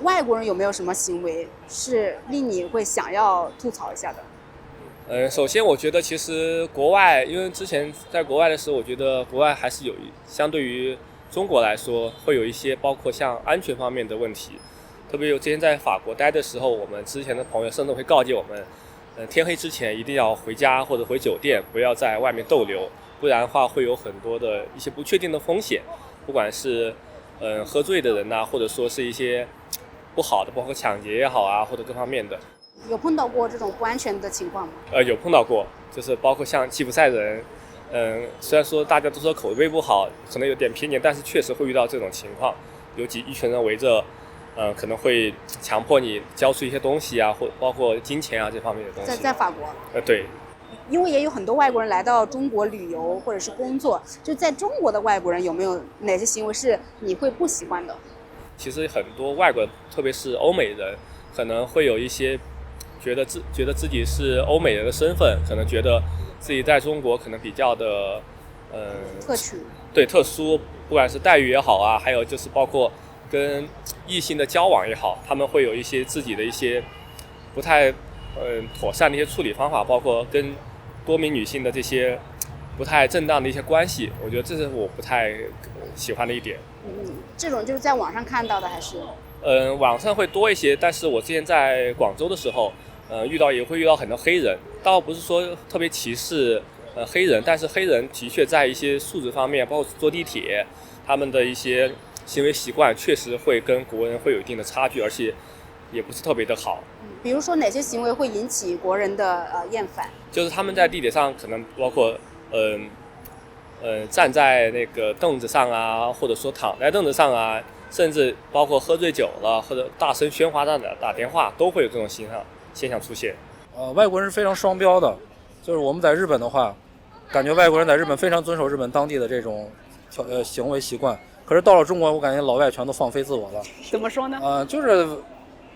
外国人有没有什么行为是令你会想要吐槽一下的？首先我觉得其实国外，因为之前在国外的时候，我觉得国外还是相对于中国来说，会有一些包括像安全方面的问题。特别有之前在法国待的时候，我们之前的朋友甚至会告诫我们，天黑之前一定要回家或者回酒店，不要在外面逗留，不然的话会有很多的一些不确定的风险，不管是喝醉的人呐，或者说是一些不好的，包括抢劫也好啊，或者各方面的。有碰到过这种不安全的情况吗？有碰到过，就是包括像吉普赛人，虽然说大家都说口碑不好，可能有点偏见，但是确实会遇到这种情况，有一群人围着，可能会强迫你交出一些东西啊，或包括金钱啊这方面的东西。在法国。对。因为也有很多外国人来到中国旅游或者是工作，就在中国的外国人有没有哪些行为是你会不喜欢的？其实很多外国人，特别是欧美人，可能会有一些觉得自己是欧美人的身份，可能觉得自己在中国可能比较的特许。对，特殊，不管是待遇也好啊，还有就是包括跟异性的交往也好，他们会有一些自己的一些不太妥善的一些处理方法，包括跟多名女性的这些不太正当的一些关系，我觉得这是我不太喜欢的一点。这种就是在网上看到的还是？网上会多一些，但是我之前在广州的时候，也会遇到很多黑人，倒不是说特别歧视黑人，但是黑人的确在一些素质方面，包括坐地铁，他们的一些行为习惯确实会跟国人会有一定的差距，而且也不是特别的好。比如说哪些行为会引起国人的厌烦？就是他们在地铁上可能包括站在那个凳子上啊，或者说躺在凳子上啊，甚至包括喝醉酒了或者大声喧哗的打电话，都会有这种现象出现。外国人是非常双标的，就是我们在日本的话，感觉外国人在日本非常遵守日本当地的这种行为习惯，可是到了中国，我感觉老外全都放飞自我了。怎么说呢？就是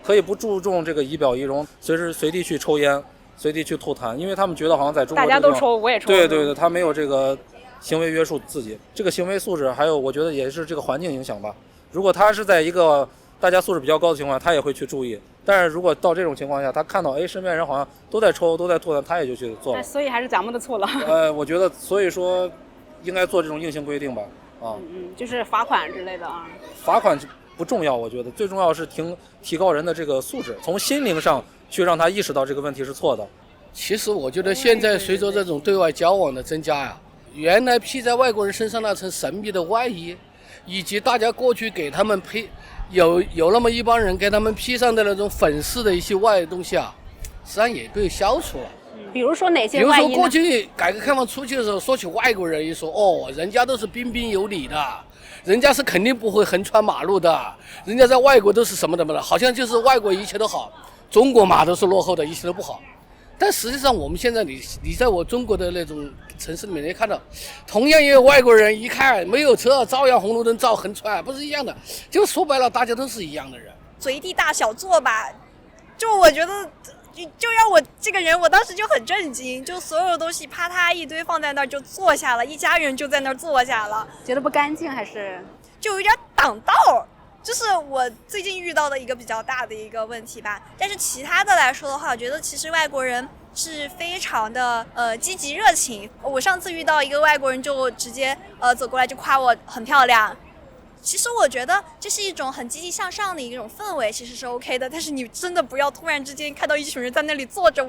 可以不注重这个仪表仪容，随时随地去抽烟，随地去吐痰，因为他们觉得好像在中国大家都抽，我也抽。对，他没有这个行为约束自己，这个行为素质，还有我觉得也是这个环境影响吧。如果他是在一个大家素质比较高的情况下，他也会去注意。但是如果到这种情况下，他看到身边人好像都在抽都在吐痰，他也就去做了。所以还是咱们的错了。我觉得所以说应该做这种硬性规定吧。就是罚款之类的啊。罚款不重要，我觉得最重要是提高人的这个素质，从心灵上去让他意识到这个问题是错的。其实我觉得现在随着这种对外交往的增加呀，原来披在外国人身上那层神秘的外衣，以及大家过去给他们有那么一帮人给他们披上的那种粉饰的一些外东西啊，实际上也被消除了。比如说哪些外衣呢？比如说过去改革开放初期的时候，说起外国人，一说人家都是彬彬有礼的，人家是肯定不会横穿马路的，人家在外国都是什么的，好像就是外国一切都好，中国嘛都是落后的，一切都不好。但实际上我们现在你在我中国的那种城市里面，你看到同样一个外国人，一看没有车照样红绿灯照横穿，不是一样的，就说白了大家都是一样的人，随地大小做吧。就我觉得就让我这个人，我当时就很震惊，就所有东西啪嗒一堆放在那儿就坐下了，一家人就在那儿坐下了。觉得不干净还是就有点挡道，就是我最近遇到的一个比较大的一个问题吧。但是其他的来说的话，我觉得其实外国人是非常的积极热情。我上次遇到一个外国人就直接走过来就夸我很漂亮。其实我觉得这是一种很积极向上的一种氛围，其实是 OK 的。但是你真的不要突然之间看到一群人在那里坐着，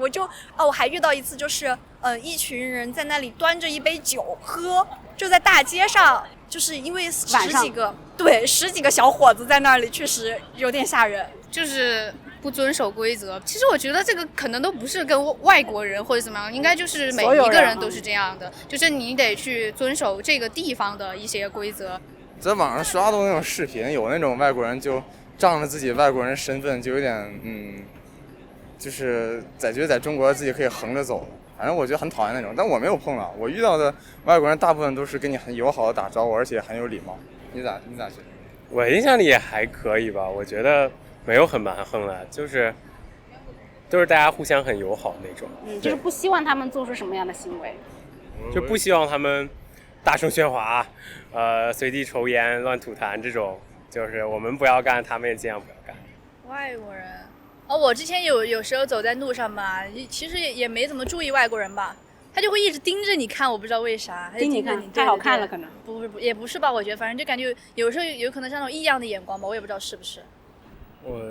我还遇到一次，就是一群人在那里端着一杯酒喝，就在大街上，就是因为十几个小伙子在那里，确实有点吓人。就是不遵守规则。其实我觉得这个可能都不是跟外国人或者怎么样，应该就是每一个人都是这样的，就是你得去遵守这个地方的一些规则。在网上刷到那种视频，有那种外国人就仗着自己外国人身份，就有点就是觉得在中国自己可以横着走，反正我觉得很讨厌那种。但我没有碰到，我遇到的外国人大部分都是跟你很友好的打招呼，而且很有礼貌。你咋觉得？我印象里也还可以吧，我觉得没有很蛮横的，就是都是大家互相很友好那种。就是不希望他们做出什么样的行为，就不希望他们大声喧哗，随地抽烟、乱吐痰这种，就是我们不要干，他们也尽量不要干。外国人，我之前有时候走在路上吧，其实也没怎么注意外国人吧，他就会一直盯着你看，我不知道为啥，盯你看，太好看了可能。不也不是吧，我觉得反正就感觉有时候有可能是那种异样的眼光吧，我也不知道是不是。我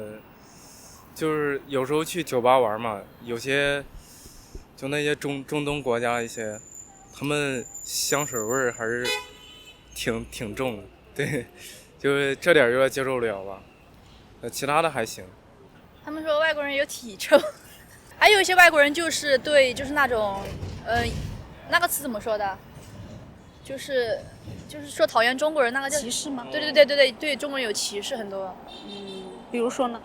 就是有时候去酒吧玩嘛，有些就那些中东国家一些，他们香水味儿还是挺重的，对，就是这点有点接受不了吧。其他的还行。他们说外国人有体臭，还有一些外国人就是就是那种那个词怎么说的？就是说讨厌中国人那个叫歧视吗？对，中国人有歧视很多。比如说呢？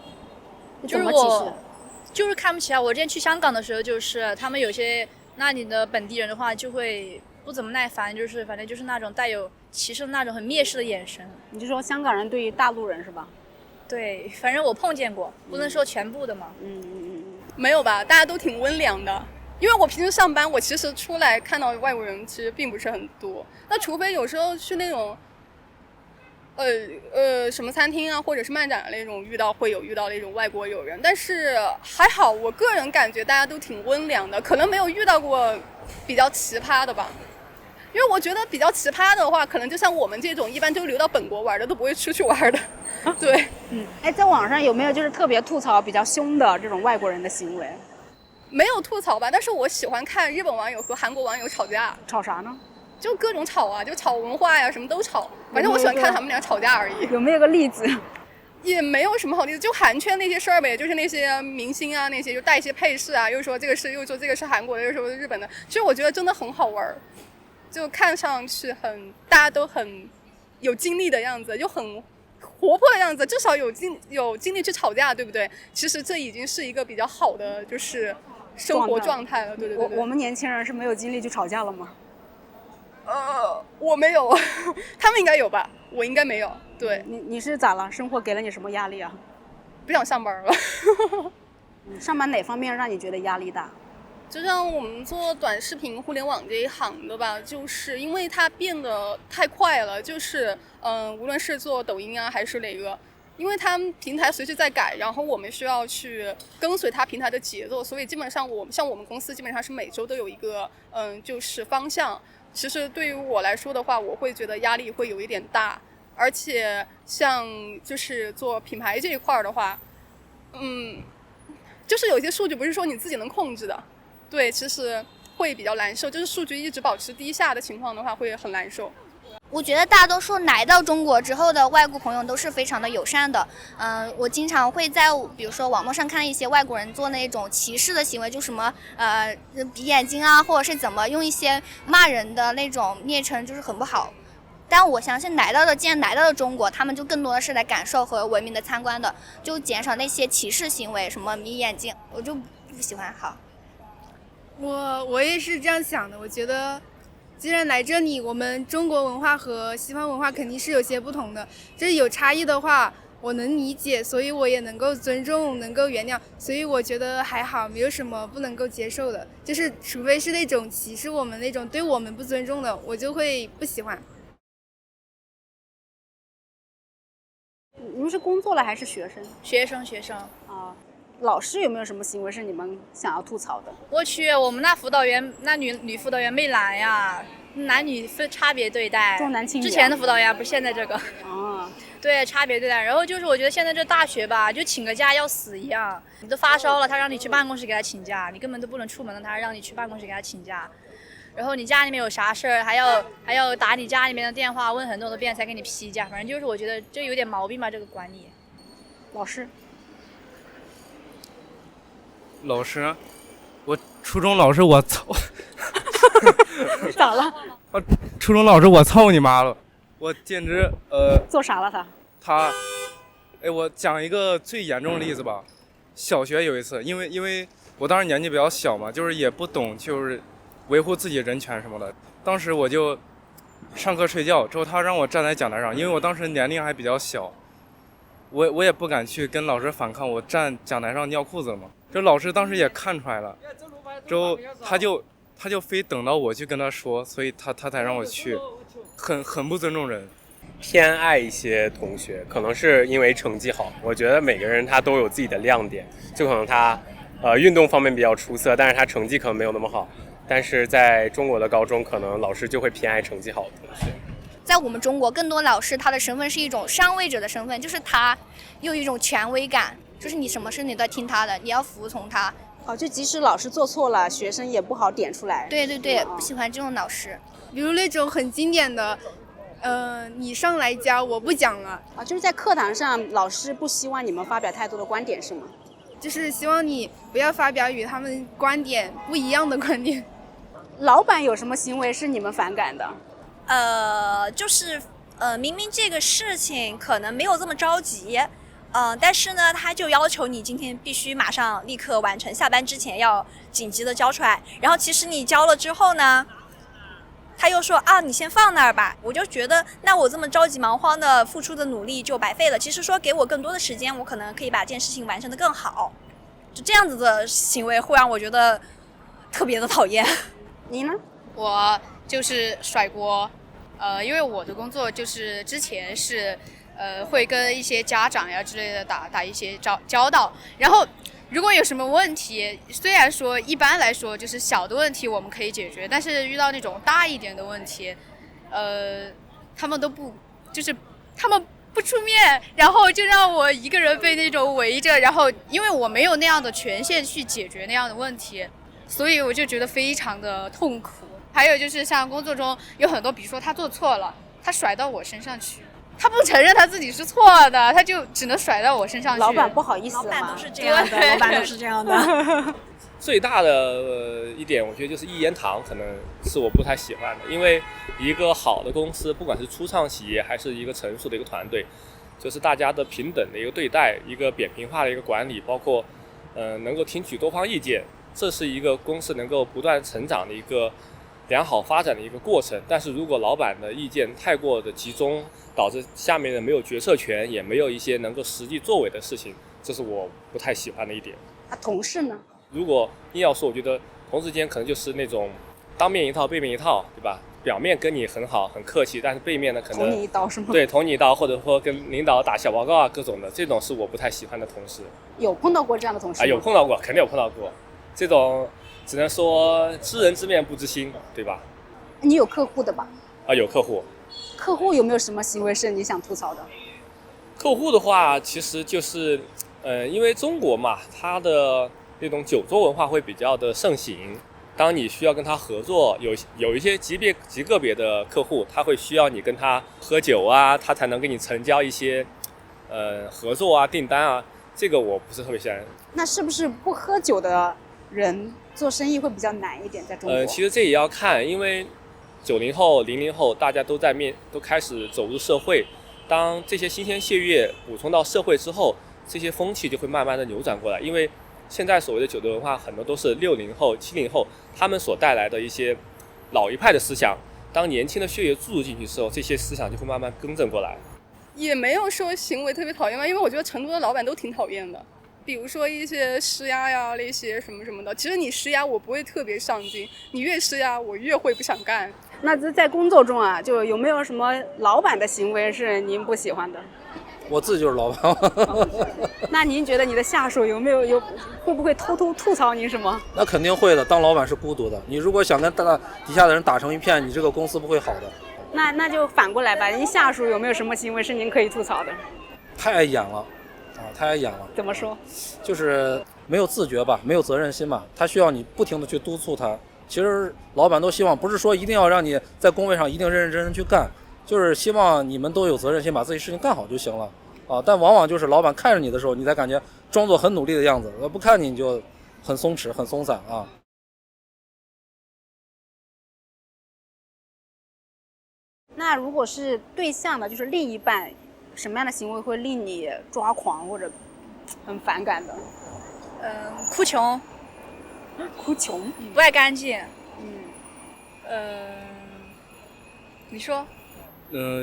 就是我就是看不起啊！我之前去香港的时候，就是他们有些那里的本地人的话，就会不怎么耐烦，就是反正就是那种带有歧视的那种很蔑视的眼神。你就说香港人对于大陆人是吧？对，反正我碰见过，不能说全部的嘛。没有吧？大家都挺温良的。因为我平时上班，我其实出来看到外国人其实并不是很多。那除非有时候去那种，什么餐厅啊，或者是漫展的那种会有遇到那种外国友人，但是还好，我个人感觉大家都挺温良的，可能没有遇到过比较奇葩的吧。因为我觉得比较奇葩的话，可能就像我们这种一般就留到本国玩的，都不会出去玩的。对，在网上有没有就是特别吐槽比较凶的这种外国人的行为？没有吐槽吧，但是我喜欢看日本网友和韩国网友吵架。吵啥呢？就各种吵啊，就吵文化呀，什么都吵。反正我喜欢看他们俩吵架而已。有没有个例子？也没有什么好例子，就韩圈那些事儿呗，就是那些明星啊，那些就带一些配饰啊，又说这个是韩国的，又说日本的。其实我觉得真的很好玩，就看上去大家都很有精力的样子，又很活泼的样子，至少有精力去吵架，对不对？其实这已经是一个比较好的就是生活状态了，对。我们年轻人是没有精力去吵架了吗？我没有，他们应该有吧，我应该没有。对，你是咋了？生活给了你什么压力啊？不想上班了。上班哪方面让你觉得压力大？就像我们做短视频互联网这一行的吧，就是因为它变得太快了，就是无论是做抖音啊还是哪个，因为它平台随时在改，然后我们需要去跟随它平台的节奏，所以基本上像我们公司基本上是每周都有一个就是方向。其实对于我来说的话，我会觉得压力会有一点大，而且像就是做品牌这一块的话，就是有些数据不是说你自己能控制的，对，其实会比较难受，就是数据一直保持低下的情况的话会很难受。我觉得大多数来到中国之后的外国朋友都是非常的友善的。我经常会在比如说网络上看一些外国人做那种歧视的行为，就什么比眼睛啊，或者是怎么用一些骂人的那种昵称，就是很不好。但我相信既然来到了中国，他们就更多的是来感受和文明的参观的，就减少那些歧视行为，什么迷眼睛，我就不喜欢。好，我也是这样想的，我觉得既然来这里，我们中国文化和西方文化肯定是有些不同的，这有差异的话我能理解，所以我也能够尊重，能够原谅，所以我觉得还好，没有什么不能够接受的，就是除非是那种歧视我们那种对我们不尊重的，我就会不喜欢。你们是工作了还是学生？学生啊。老师有没有什么行为是你们想要吐槽的？我去，我们那辅导员，那女辅导员媚男呀，男女差别对待，重男轻女。之前的辅导员不是现在这个。对，差别对待。然后就是我觉得现在这大学吧，就请个假要死一样。你都发烧了，他让你去办公室给他请假，你根本都不能出门了，他还让你去办公室给他请假。然后你家里面有啥事儿，还要打你家里面的电话问很多的遍才给你批假。反正就是我觉得这有点毛病吧，这个管理。老师，我初中老师我操，咋了？初中老师我操你妈了！我简直做啥了他？我讲一个最严重的例子吧。小学有一次，因为我当时年纪比较小嘛，就是也不懂就是维护自己人权什么的。当时我就上课睡觉，之后他让我站在讲台上，因为我当时年龄还比较小，我也不敢去跟老师反抗，我站讲台上尿裤子了嘛。这老师当时也看出来了，之后他就非等到我去跟他说，所以他才让我去，很不尊重人。偏爱一些同学，可能是因为成绩好。我觉得每个人他都有自己的亮点，就可能他运动方面比较出色，但是他成绩可能没有那么好。但是在中国的高中，可能老师就会偏爱成绩好的同学。在我们中国，更多老师他的身份是一种上位者的身份，就是他有一种权威感，就是你什么事你都要听他的，你要服从他。就即使老师做错了，学生也不好点出来。对对对，不喜欢这种老师。比如那种很经典的，你上来教，我不讲了。就是在课堂上，老师不希望你们发表太多的观点，是吗？就是希望你不要发表与他们观点不一样的观点。老板有什么行为是你们反感的？就是明明这个事情可能没有这么着急，但是呢，他就要求你今天必须马上立刻完成，下班之前要紧急的交出来。然后其实你交了之后呢，他又说啊，你先放那儿吧。我就觉得，那我这么着急忙慌的付出的努力就白费了。其实说给我更多的时间，我可能可以把这件事情完成的更好。就这样子的行为会让我觉得特别的讨厌。你呢？我就是甩锅，因为我的工作就是之前是会跟一些家长呀之类的打一些交道，然后如果有什么问题，虽然说一般来说就是小的问题我们可以解决，但是遇到那种大一点的问题，他们都不，就是他们不出面，然后就让我一个人被那种围着，然后因为我没有那样的权限去解决那样的问题，所以我就觉得非常的痛苦。还有就是像工作中有很多，比如说他做错了，他甩到我身上去，他不承认他自己是错的，他就只能甩到我身上去。老板不好意思嘛，老板都是这样的，老板都是这样的。最大的一点，我觉得就是一言堂，可能是我不太喜欢的。因为一个好的公司，不管是初创企业还是一个成熟的一个团队，就是大家的平等的一个对待，一个扁平化的一个管理，包括能够听取多方意见，这是一个公司能够不断成长的一个良好发展的一个过程。但是如果老板的意见太过的集中，导致下面人没有决策权，也没有一些能够实际作为的事情，这是我不太喜欢的一点。同事呢？如果硬要说，我觉得同事间可能就是那种当面一套背面一套，对吧？表面跟你很好很客气，但是背面呢可能捅你一刀是吗？对，捅你一刀，或者说跟领导打小报告啊，各种的，这种是我不太喜欢的同事。有碰到过这样的同事吗？有碰到过，肯定有碰到过。这种只能说知人知面不知心，对吧？你有客户的吧？有客户。客户有没有什么行为是你想吐槽的？客户的话，其实就是，因为中国嘛，它的那种酒桌文化会比较的盛行。当你需要跟他合作，有一些极个别的客户，他会需要你跟他喝酒啊，他才能跟你成交一些，合作啊、订单啊。这个我不是特别喜欢。那是不是不喝酒的人做生意会比较难一点？在中国？其实这也要看，因为90后、00后大家都开始走入社会，当这些新鲜血液补充到社会之后，这些风气就会慢慢的扭转过来。因为现在所谓的酒的文化，很多都是60后、70后他们所带来的一些老一派的思想，当年轻的血液注入进去之后，这些思想就会慢慢更正过来。也没有说行为特别讨厌吧，因为我觉得成都的老板都挺讨厌的。比如说一些施压呀，那些什么什么的，其实你施压我不会特别上进，你越施压我越会不想干。那在工作中啊，就有没有什么老板的行为是您不喜欢的？我自己就是老板。那您觉得你的下属会不会偷偷吐槽您什么？那肯定会的，当老板是孤独的，你如果想跟底下的人打成一片，你这个公司不会好的。那就反过来吧，您下属有没有什么行为是您可以吐槽的？太严了。太严了。怎么说？就是没有自觉吧，没有责任心吧，他需要你不停的去督促他。其实老板都希望，不是说一定要让你在工位上一定认认真真去干，就是希望你们都有责任心，把自己事情干好就行了啊。但往往就是老板看着你的时候，你才感觉装作很努力的样子，不看你就很松弛、很松散啊。那如果是对象的，就是另一半，什么样的行为会令你抓狂或者很反感的？哭穷，哭穷，不爱干净。你说？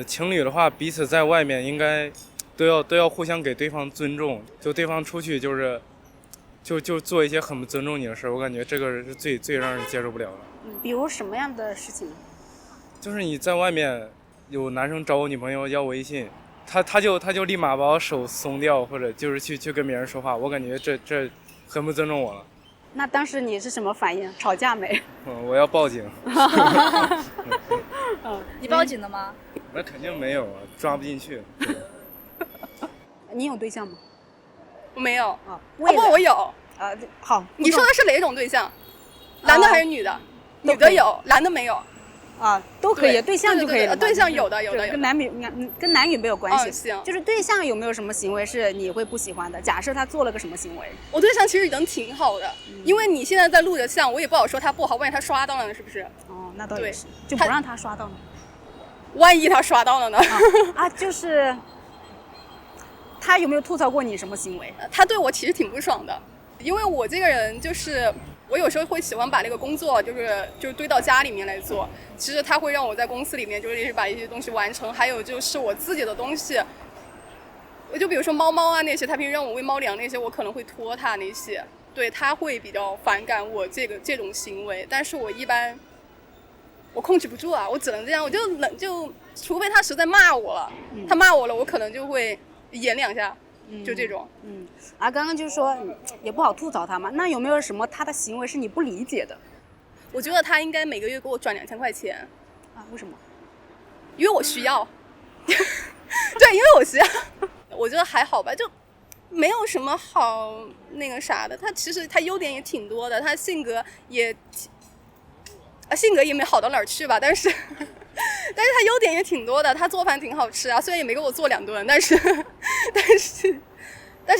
情侣的话，彼此在外面应该都要互相给对方尊重。就对方出去就做一些很不尊重你的事，我感觉这个是最让人接受不了的。比如什么样的事情？就是你在外面有男生找我女朋友要微信，他就立马把我手松掉，或者就是去跟别人说话，我感觉这很不尊重我了。那当时你是什么反应？吵架没？我要报警。你报警了吗？那肯定没有啊，抓不进去。你有对象吗？我没有啊，不，我有。好，你说的是哪种对象？男的还是女的？女的有，男的没有。啊，都可以，对象就可以了。对象有的，跟男女没有关系。行，就是对象有没有什么行为是你会不喜欢的？假设他做了个什么行为？我对象其实人挺好的，因为你现在在录着像，我也不好说他不好，万一他刷到了呢，是不是？哦，那倒也是，就不让他刷到呢。万一他刷到了呢？就是他有没有吐槽过你什么行为？他对我其实挺不爽的，因为我这个人就是。我有时候会喜欢把那个工作就堆到家里面来做，其实他会让我在公司里面就是把一些东西完成，还有就是我自己的东西，就比如说猫啊那些，他平时让我喂猫粮那些，我可能会拖他那些，对，他会比较反感我这种行为，但是我一般我控制不住啊，我只能这样，我就除非他实在骂我了，他骂我了，我可能就会演2下。就这种，刚刚就说也不好吐槽他嘛，那有没有什么他的行为是你不理解的？我觉得他应该每个月给我转2000块钱。为什么？因为我需要。对，因为我需要。我觉得还好吧，就没有什么好那个啥的。他其实他优点也挺多的，他性格也没好到哪儿去吧，但是他优点也挺多的，他做饭挺好吃啊，虽然也没给我做2顿，但是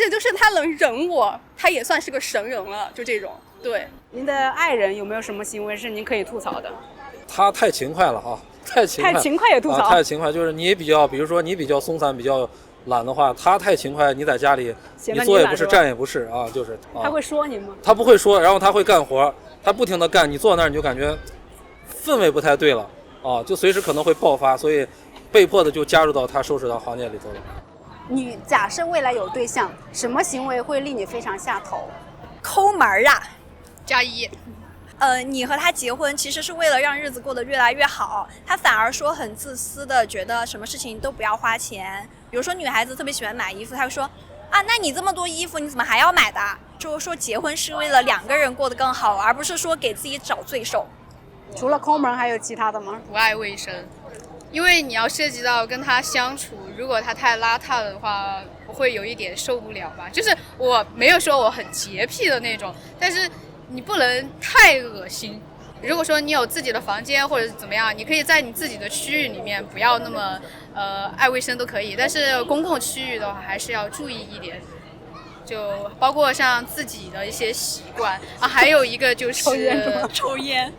就是他能忍我，他也算是个神人了，就这种。对，您的爱人有没有什么行为是您可以吐槽的？他太勤快了哈，太勤快也吐槽。太勤快，就是你比如说你比较松散，比较懒的话，他太勤快，你在家里你坐也不是，站也不是啊，就是。他会说你吗？他不会说，然后他会干活，他不停的干，你坐那儿你就感觉氛围不太对了啊，就随时可能会爆发，所以被迫的就加入到他收拾的行列里头了。你假设未来有对象，什么行为会令你非常下头？抠门啊！+1。你和他结婚其实是为了让日子过得越来越好，他反而说很自私的觉得什么事情都不要花钱。比如说女孩子特别喜欢买衣服，他会说那你这么多衣服你怎么还要买的？就是说结婚是为了2个人过得更好，而不是说给自己找罪受。除了抠门还有其他的吗？不爱卫生，因为你要涉及到跟他相处，如果他太邋遢的话，我会有一点受不了吧。就是我没有说我很洁癖的那种，但是你不能太恶心。如果说你有自己的房间或者怎么样，你可以在你自己的区域里面不要那么爱卫生都可以，但是公共区域的话还是要注意一点。就包括像自己的一些习惯还有一个就是抽烟。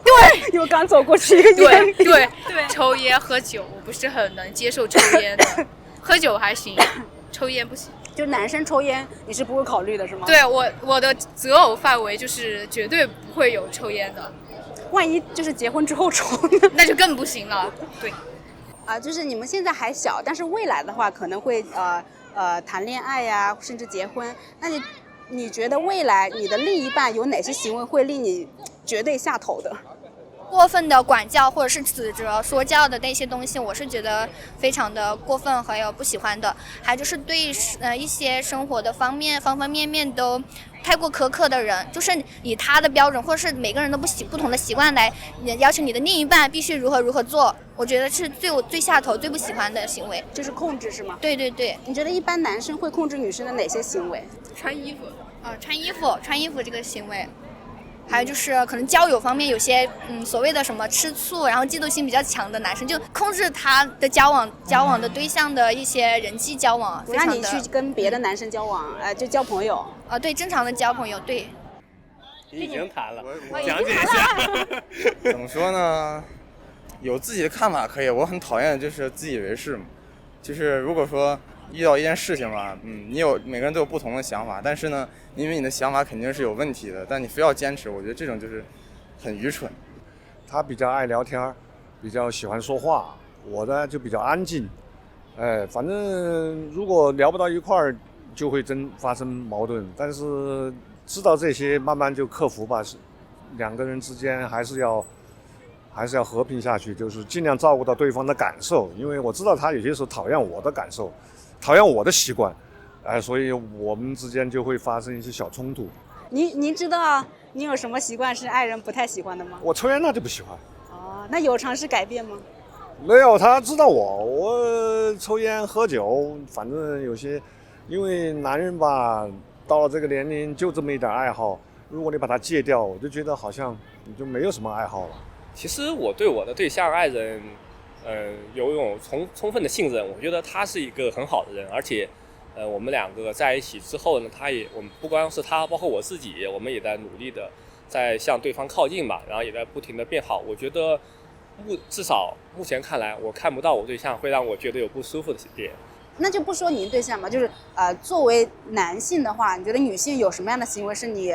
对，又刚走过去一个烟。对，抽烟喝酒，我不是很能接受抽烟的，喝酒还行，抽烟不行。就男生抽烟，你是不会考虑的是吗？对，我的择偶范围就是绝对不会有抽烟的。万一就是结婚之后抽呢？那就更不行了。对。就是你们现在还小，但是未来的话可能会谈恋爱呀，甚至结婚。那你觉得未来你的另一半有哪些行为会令你绝对下头的？过分的管教或者是指责说教的那些东西，我是觉得非常的过分，还有不喜欢的。还有就是对一些生活的方方面面都太过苛刻的人，就是以他的标准或者是每个人都不同的习惯来要求你的另一半必须如何做，我觉得是最下头最不喜欢的行为。就是控制是吗？对对对。你觉得一般男生会控制女生的哪些行为？穿衣服穿衣服这个行为。还有就是可能交友方面有些所谓的什么吃醋，然后嫉妒心比较强的男生，就控制他的交往的对象的一些人际交往，不让你去跟别的男生交往，就交朋友。对，正常的交朋友，对。已经谈了，讲解一下。怎么说呢？有自己的看法可以，我很讨厌就是自以为是嘛。就是如果说遇到一件事情吧，每个人都有不同的想法，但是呢，因为你的想法肯定是有问题的，但你非要坚持，我觉得这种就是很愚蠢。他比较爱聊天，比较喜欢说话，我呢就比较安静。反正如果聊不到一块儿，就会发生矛盾。但是知道这些，慢慢就克服吧。2个人之间还是要还是要和平下去，就是尽量照顾到对方的感受，因为我知道他有些时候讨厌我的感受，讨厌我的习惯，所以我们之间就会发生一些小冲突。您知道你有什么习惯是爱人不太喜欢的吗？我抽烟那就不喜欢。哦，那有尝试改变吗？没有，他知道我抽烟喝酒，反正有些，因为男人吧，到了这个年龄就这么一点爱好，如果你把它戒掉，我就觉得好像你就没有什么爱好了。其实我对我的对象爱人，有一种充分的信任，我觉得他是一个很好的人，而且，我们两个在一起之后呢，我们不光是他，包括我自己，我们也在努力的在向对方靠近吧，然后也在不停的变好。我觉得至少目前看来，我看不到我对象会让我觉得有不舒服的点。那就不说您对象嘛，就是作为男性的话，你觉得女性有什么样的行为是你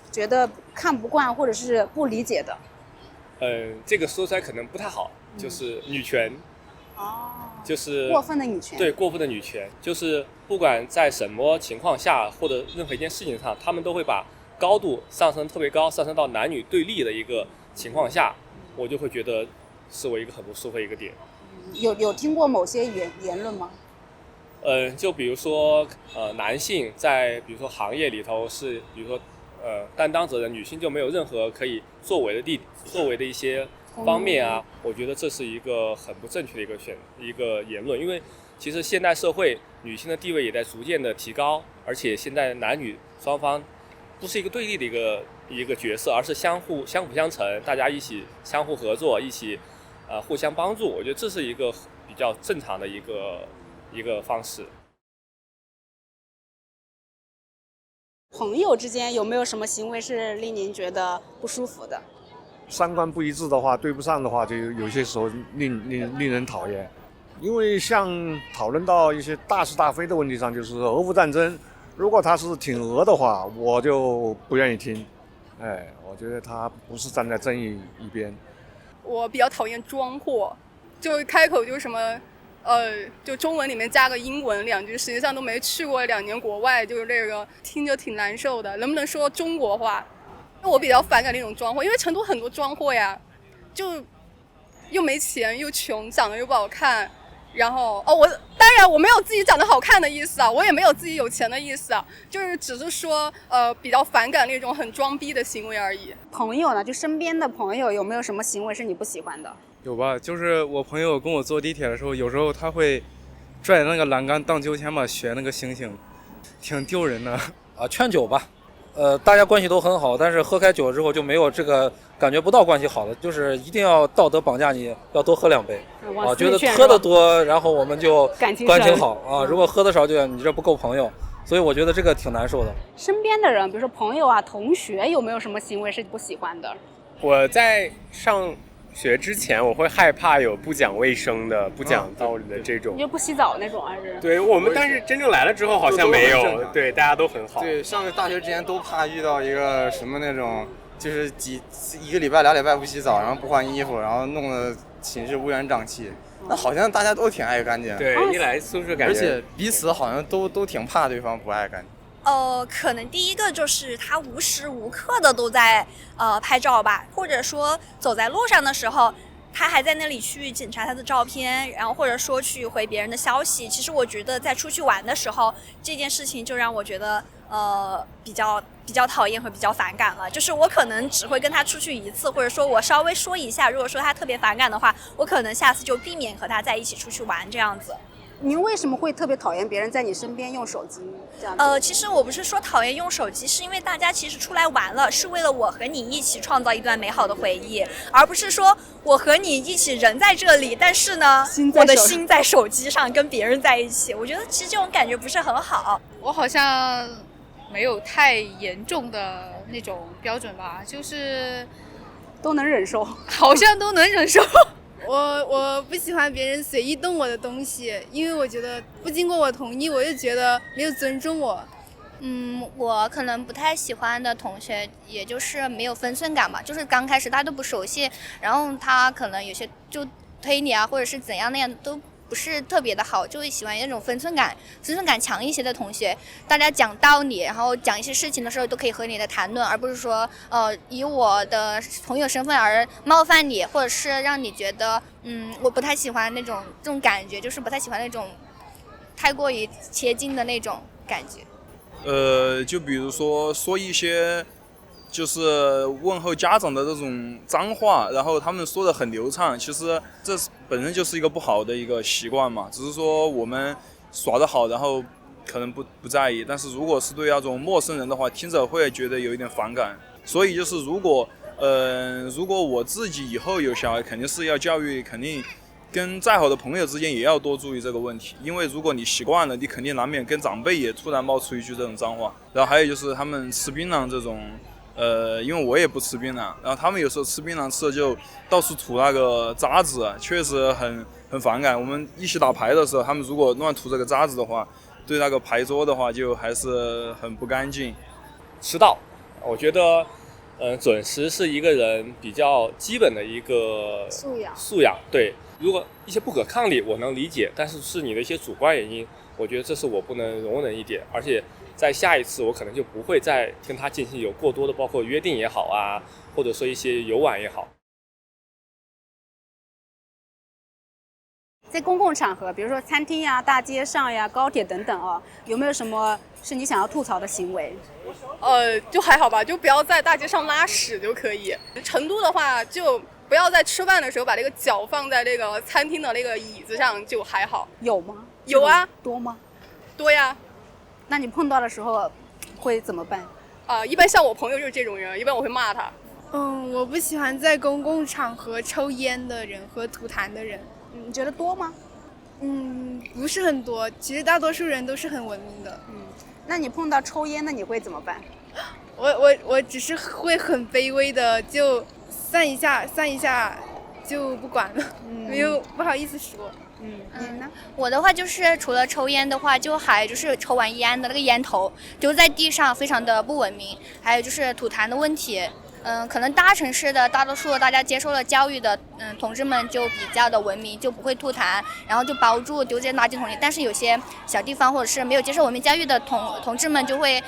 觉得看不惯或者是不理解的？这个说出来可能不太好，就是女权。就是过分的女权。对，过分的女权，就是不管在什么情况下或者任何一件事情上，他们都会把高度上升特别高，上升到男女对立的一个情况下，我就会觉得是我一个很不舒服的一个点。有听过某些言论吗？就比如说男性在比如说行业里头是比如说担当责任，女性就没有任何可以作为的一些方面啊，我觉得这是一个很不正确的一个言论，因为其实现代社会女性的地位也在逐渐的提高，而且现在男女双方不是一个对立的一个角色，而是相辅相成，大家一起相互合作，一起互相帮助，我觉得这是一个比较正常的一个方式。朋友之间有没有什么行为是令您觉得不舒服的？三观不一致的话，对不上的话，就有些时候令人讨厌。因为像讨论到一些大是大非的问题上，就是俄乌战争，如果他是挺俄的话，我就不愿意听。我觉得他不是站在正义一边。我比较讨厌装货，就开口就什么，就中文里面加个英文两句，实际上都没去过2年国外，就是这个听着挺难受的。能不能说中国话？我比较反感那种装货，因为成都很多装货呀，就又没钱又穷，长得又不好看。然后当然我没有自己长得好看的意思啊，我也没有自己有钱的意思啊，就是只是说比较反感那种很装逼的行为而已。朋友呢，就身边的朋友有没有什么行为是你不喜欢的？有吧，就是我朋友跟我坐地铁的时候，有时候他会拽那个栏杆荡秋千吧，学那个星星，挺丢人的。劝酒吧。大家关系都很好，但是喝开酒之后就没有这个感觉不到关系好了，就是一定要道德绑架你，要多喝2杯觉得喝得多，然后我们就感情好啊。如果喝得少，就你这不够朋友，所以我觉得这个挺难受的。身边的人，比如说朋友啊、同学，有没有什么行为是不喜欢的？我在上学之前，我会害怕有不讲卫生的、不讲道理的这种。你就不洗澡那种还是？对我们，但是真正来了之后好像没有，对大家都很好。对，上大学之前都怕遇到一个什么那种，就是1个礼拜、2礼拜不洗澡，然后不换衣服，然后弄得寝室乌烟瘴气。那好像大家都挺爱干净。对，一来宿舍感觉，而且彼此好像都挺怕对方不爱干净。可能第一个就是他无时无刻的都在拍照吧，或者说走在路上的时候，他还在那里去检查他的照片，然后或者说去回别人的消息。其实我觉得在出去玩的时候，这件事情就让我觉得比较讨厌和比较反感了。就是我可能只会跟他出去1次，或者说我稍微说一下，如果说他特别反感的话，我可能下次就避免和他在一起出去玩这样子。您为什么会特别讨厌别人在你身边用手机这样子？其实我不是说讨厌用手机，是因为大家其实出来玩了，是为了我和你一起创造一段美好的回忆，而不是说我和你一起人在这里，但是呢，我的心在手机上跟别人在一起。我觉得其实这种感觉不是很好。我好像没有太严重的那种标准吧，就是都能忍受，好像都能忍受。我不喜欢别人随意动我的东西，因为我觉得不经过我同意，我就觉得没有尊重我。我可能不太喜欢的同学，也就是没有分寸感嘛，就是刚开始大家都不熟悉，然后他可能有些就推你啊，或者是怎样那样都不不是特别的好，就会喜欢那种分寸感强一些的同学。大家讲道理，然后讲一些事情的时候都可以合理的谈论，而不是说以我的朋友身份而冒犯你，或者是让你觉得我不太喜欢这种感觉，就是不太喜欢那种太过于贴近的那种感觉。就比如说一些就是问候家长的这种脏话，然后他们说的很流畅，其实这本身就是一个不好的一个习惯嘛，只是说我们耍得好，然后可能不在意，但是如果是对那种陌生人的话，听着会觉得有一点反感。所以就是如果我自己以后有小孩，肯定是要教育，肯定跟再好的朋友之间也要多注意这个问题，因为如果你习惯了，你肯定难免跟长辈也突然冒出一句这种脏话。然后还有就是他们吃槟榔这种，因为我也不吃槟榔，然后他们有时候吃槟榔吃了就到处吐那个渣子，确实很反感。我们一起打牌的时候，他们如果乱吐这个渣子的话，对那个牌桌的话就还是很不干净。迟到，我觉得准时是一个人比较基本的一个素养。对，如果一些不可抗力我能理解，但是是你的一些主观原因，我觉得这是我不能容忍一点，而且在下一次我可能就不会再跟他进行有过多的包括约定也好啊，或者说一些游玩也好。在公共场合，比如说餐厅呀、大街上呀、高铁等等哦，有没有什么是你想要吐槽的行为？就还好吧，就不要在大街上拉屎就可以。成都的话，就不要在吃饭的时候把那个脚放在那个餐厅的那个椅子上，就还好。有吗？有啊。多吗？多呀。那你碰到的时候会怎么办？一般像我朋友就是这种人，一般我会骂他。我不喜欢在公共场合抽烟的人和吐痰的人。你觉得多吗？不是很多，其实大多数人都是很文明的。那你碰到抽烟的你会怎么办？我只是会很卑微的就散一下就不管了，没有不好意思说。你呢？我的话就是除了抽烟的话，就是抽完烟的那个烟头丢在地上，非常的不文明。还有就是吐痰的问题。可能大城市的大多数大家接受了教育的同志们就比较的文明，就不会吐痰，然后就包住丢在垃圾桶里。但是有些小地方或者是没有接受文明教育的同志们就会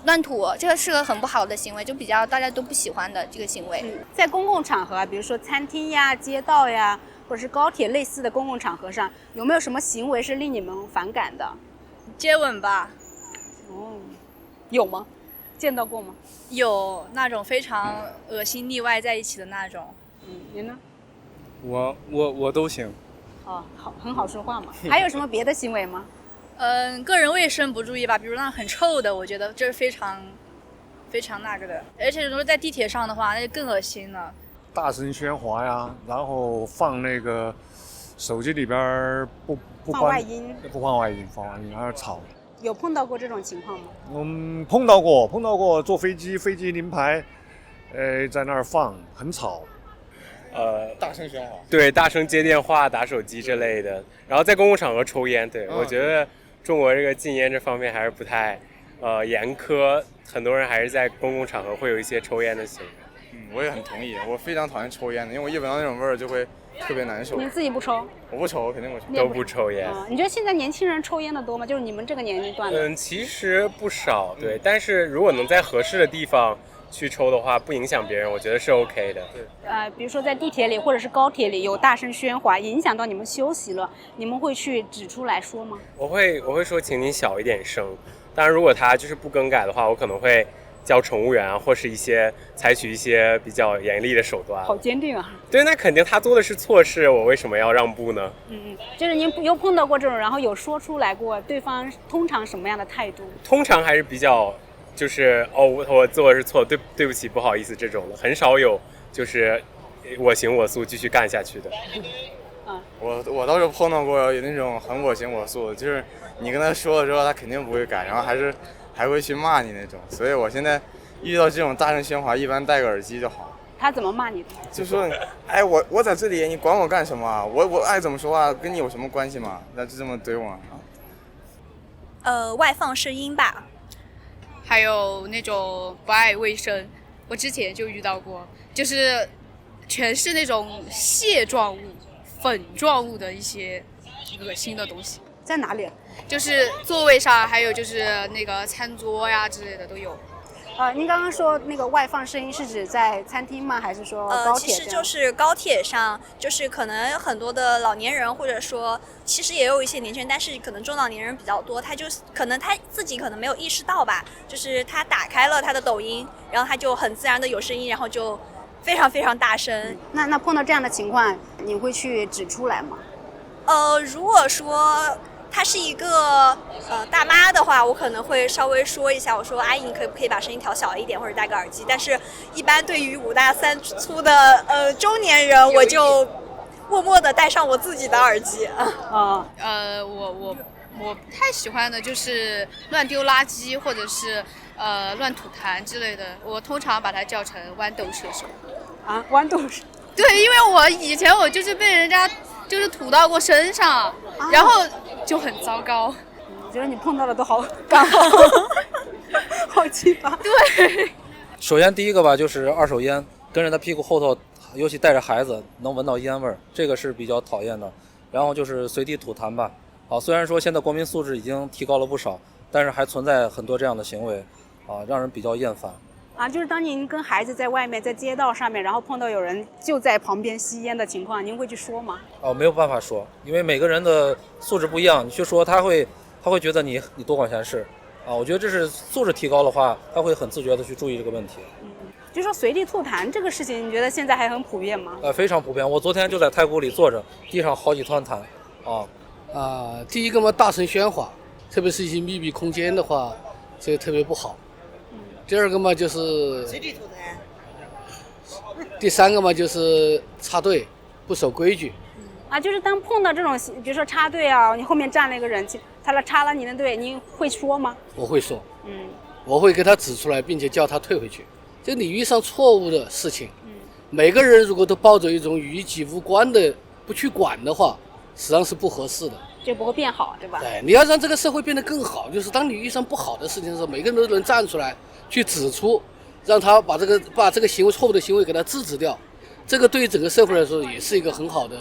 乱吐，这个是个很不好的行为，就比较大家都不喜欢的这个行为。在公共场合，比如说餐厅呀、街道呀，或者是高铁类似的公共场合上，有没有什么行为是令你们反感的？接吻吧。有吗？见到过吗？有那种非常恶心腻歪在一起的那种。你呢？我都行。好，很好说话嘛。还有什么别的行为吗？个人卫生不注意吧，比如那很臭的，我觉得这是非常那个的。而且如果在地铁上的话，那就更恶心了。大声喧哗呀，然后放那个手机里边不放外音，放外音，然后吵。有碰到过这种情况吗？碰到过，坐飞机临排，在那儿放，很吵。大声喧哗。对，大声接电话、打手机之类的，然后在公共场合抽烟。对，我觉得中国这个禁烟这方面还是不太严苛，很多人还是在公共场合会有一些抽烟的行为。我也很同意，我非常讨厌抽烟的，因为我一闻到那种味儿就会特别难受。你自己不抽？我不抽，肯定不抽。都不抽烟。你觉得现在年轻人抽烟的多吗？就是你们这个年龄段的？其实不少，对。但是如果能在合适的地方去抽的话，不影响别人，我觉得是 OK 的。对。比如说在地铁里或者是高铁里有大声喧哗，影响到你们休息了，你们会去指出来说吗？我会说，请你小一点声。当然，如果他就是不更改的话，我可能会叫乘务员啊，或是采取一些比较严厉的手段。好坚定啊！对，那肯定他做的是错事，我为什么要让步呢？就是您有碰到过这种，然后有说出来过，对方通常什么样的态度？通常还是比较就是我做的是错，对不起，不好意思这种的，很少有就是我行我素继续干下去的。我倒是碰到过有那种很我行我素的，就是你跟他说了之后，他肯定不会改，然后还会去骂你那种，所以我现在遇到这种大声喧哗，一般戴个耳机就好。他怎么骂你的？就说，我在这里，你管我干什么？我爱怎么说话，跟你有什么关系吗？那就这么怼我。外放声音吧。还有那种不爱卫生，我之前就遇到过，就是全是那种屑状物、粉状物的一些恶心的东西。在哪里？就是座位上，还有就是那个餐桌呀之类的都有。您刚刚说那个外放声音是指在餐厅吗？还是说高铁？其实就是高铁上，就是可能很多的老年人，或者说其实也有一些年轻人，但是可能中老年人比较多，他就可能他自己可能没有意识到吧，就是他打开了他的抖音，然后他就很自然的有声音，然后就非常非常大声。那碰到这样的情况，你会去指出来吗？如果说她是一个大妈的话，我可能会稍微说一下，我说阿姨，你可不可以把声音调小一点，或者戴个耳机？但是，一般对于5大3粗的中年人，我就默默的戴上我自己的耳机。我不太喜欢的就是乱丢垃圾或者是乱吐痰之类的，我通常把它叫成豌豆射手。啊，豌豆射？对，因为我以前就是被人家就是吐到过身上，然后就很糟糕。我觉得你碰到的都好刚好，好奇葩。对。首先第一个吧，就是二手烟，跟着他屁股后头，尤其带着孩子，能闻到烟味儿，这个是比较讨厌的。然后就是随地吐痰吧。虽然说现在国民素质已经提高了不少，但是还存在很多这样的行为，让人比较厌烦。就是当您跟孩子在外面，在街道上面，然后碰到有人就在旁边吸烟的情况，您会去说吗？没有办法说，因为每个人的素质不一样，你去说他会觉得你多管闲事。我觉得这是素质提高的话，他会很自觉的去注意这个问题。就说随地吐痰这个事情，你觉得现在还很普遍吗？非常普遍。我昨天就在太古里坐着，地上好几团痰。第一个嘛，大声喧哗，特别是一些密闭空间的话，这个特别不好。第二个嘛就是随地吐痰。第三个嘛就是插队，不守规矩。就是当碰到这种，比如说插队啊，你后面站了一个人，他插了你的队，你会说吗？我会说，我会给他指出来，并且叫他退回去。这礼仪上错误的事情，每个人如果都抱着一种与己无关的不去管的话，实际上是不合适的，就不会变好，对吧？对，你要让这个社会变得更好，就是当你遇上不好的事情的时候，每个人都能站出来去指出，让他把这个行为错误的行为给他制止掉，这个对于整个社会来说也是一个很好的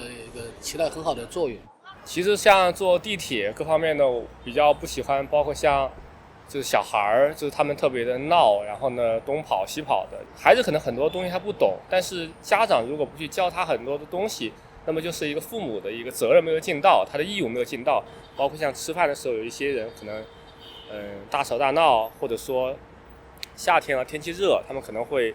起到很好的作用。其实像坐地铁各方面的，我比较不喜欢，包括像就是小孩儿，就是他们特别的闹，然后呢东跑西跑的。孩子可能很多东西他不懂，但是家长如果不去教他很多的东西，那么就是一个父母的一个责任没有尽到，他的义务没有尽到。包括像吃饭的时候，有一些人可能大吵大闹，或者说夏天啊天气热，他们可能会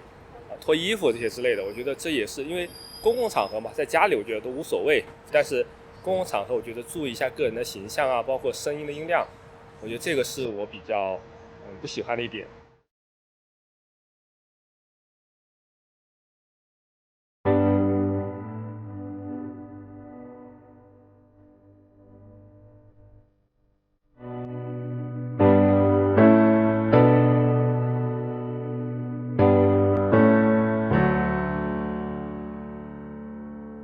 脱衣服这些之类的。我觉得这也是因为公共场合嘛，在家里我觉得都无所谓，但是公共场合我觉得注意一下个人的形象啊，包括声音的音量，我觉得这个是我比较不喜欢的一点。